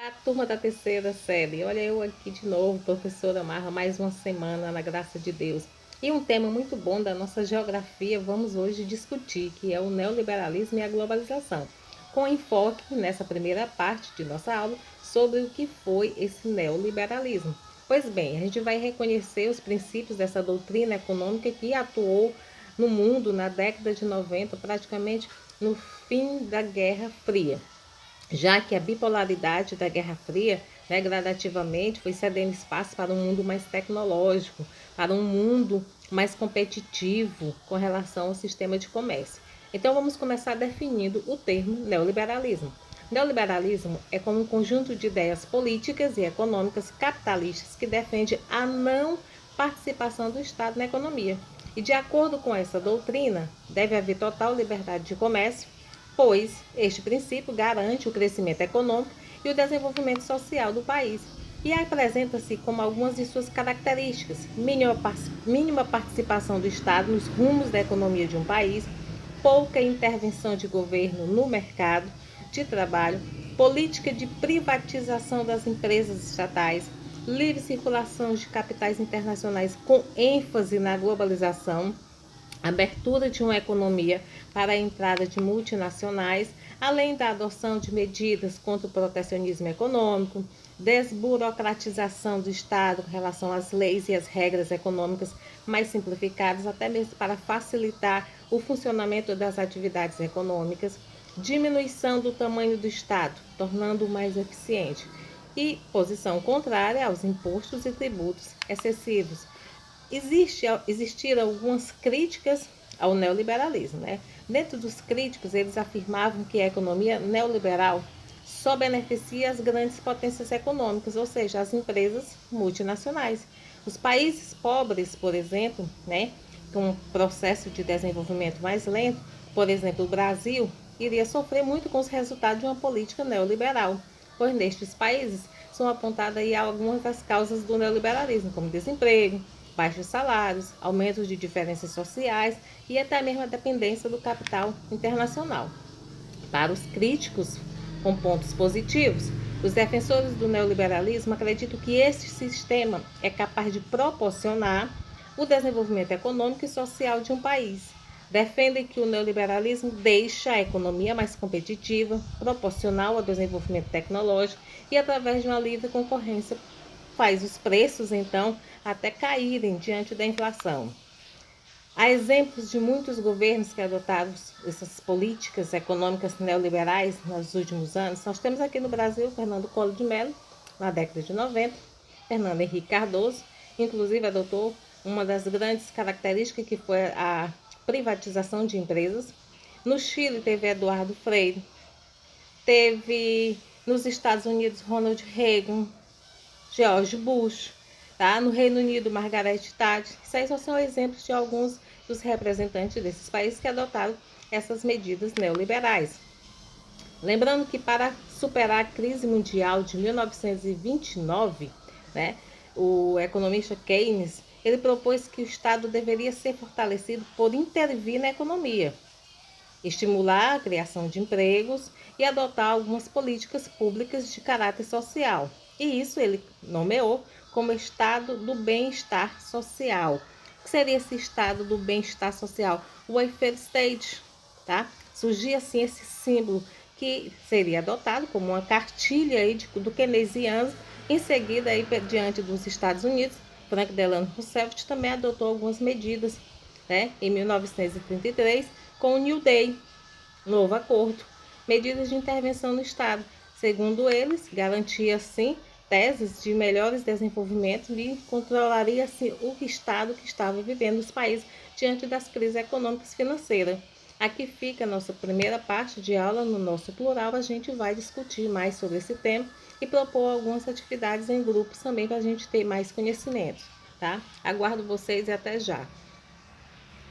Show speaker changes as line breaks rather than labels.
A turma da terceira série. Olha eu aqui de novo, professora Marra, mais uma semana na graça de Deus. E um tema muito bom da nossa geografia vamos hoje discutir, que é o neoliberalismo e a globalização, com enfoque nessa primeira parte de nossa aula sobre o que foi esse neoliberalismo. Pois bem, a gente vai reconhecer os princípios dessa doutrina econômica que atuou no mundo na década de 90, praticamente no fim da Guerra Fria, já que a bipolaridade da Guerra Fria, né, gradativamente foi cedendo espaço para um mundo mais tecnológico, para um mundo mais competitivo com relação ao sistema de comércio. Então vamos começar definindo o termo neoliberalismo. Neoliberalismo é como um conjunto de ideias políticas e econômicas capitalistas que defende a não participação do Estado na economia. E de acordo com essa doutrina, deve haver total liberdade de comércio, pois este princípio garante o crescimento econômico e o desenvolvimento social do país e apresenta-se como algumas de suas características: mínima participação do Estado nos rumos da economia de um país, pouca intervenção de governo no mercado de trabalho, política de privatização das empresas estatais, livre circulação de capitais internacionais com ênfase na globalização, abertura de uma economia para a entrada de multinacionais, além da adoção de medidas contra o protecionismo econômico, desburocratização do Estado com relação às leis e às regras econômicas mais simplificadas, até mesmo para facilitar o funcionamento das atividades econômicas, diminuição do tamanho do Estado, tornando-o mais eficiente, e posição contrária aos impostos e tributos excessivos. Existiram algumas críticas ao neoliberalismo, né? Dentro dos críticos, eles afirmavam que a economia neoliberal só beneficia as grandes potências econômicas, ou seja, as empresas multinacionais. Os países pobres, por exemplo, né, com um processo de desenvolvimento mais lento, por exemplo, o Brasil, iria sofrer muito com os resultados de uma política neoliberal, pois nestes países são apontadas aí algumas das causas do neoliberalismo, como desemprego, baixos salários, aumento de diferenças sociais e até mesmo a dependência do capital internacional. Para os críticos com pontos positivos, os defensores do neoliberalismo acreditam que este sistema é capaz de proporcionar o desenvolvimento econômico e social de um país. Defendem que o neoliberalismo deixa a economia mais competitiva, proporcional ao desenvolvimento tecnológico e, através de uma livre concorrência, faz os preços, então, até caírem diante da inflação. Há exemplos de muitos governos que adotaram essas políticas econômicas neoliberais nos últimos anos. Nós temos aqui no Brasil Fernando Collor de Mello, na década de 90, Fernando Henrique Cardoso, inclusive adotou uma das grandes características que foi a privatização de empresas. No Chile teve Eduardo Freire, teve nos Estados Unidos Ronald Reagan, George Bush, tá? No Reino Unido, Margaret Thatcher. Isso aí só são exemplos de alguns dos representantes desses países que adotaram essas medidas neoliberais. Lembrando que para superar a crise mundial de 1929, né, o economista Keynes, ele propôs que o Estado deveria ser fortalecido por intervir na economia, estimular a criação de empregos e adotar algumas políticas públicas de caráter social. E isso ele nomeou como estado do bem-estar social. O que seria esse estado do bem-estar social? O welfare state, tá? Surgia assim esse símbolo que seria adotado como uma cartilha aí do keynesianismo. Em seguida, aí, diante dos Estados Unidos, Frank Delano Roosevelt também adotou algumas medidas, né, em 1933, com o New Deal, novo acordo, medidas de intervenção no Estado. Segundo eles, garantia assim teses de melhores desenvolvimentos e controlaria assim o Estado que estava vivendo os países diante das crises econômicas e financeiras. Aqui fica a nossa primeira parte de aula. No nosso plural, a gente vai discutir mais sobre esse tema e propor algumas atividades em grupos também para a gente ter mais conhecimento, tá? Aguardo vocês e até já.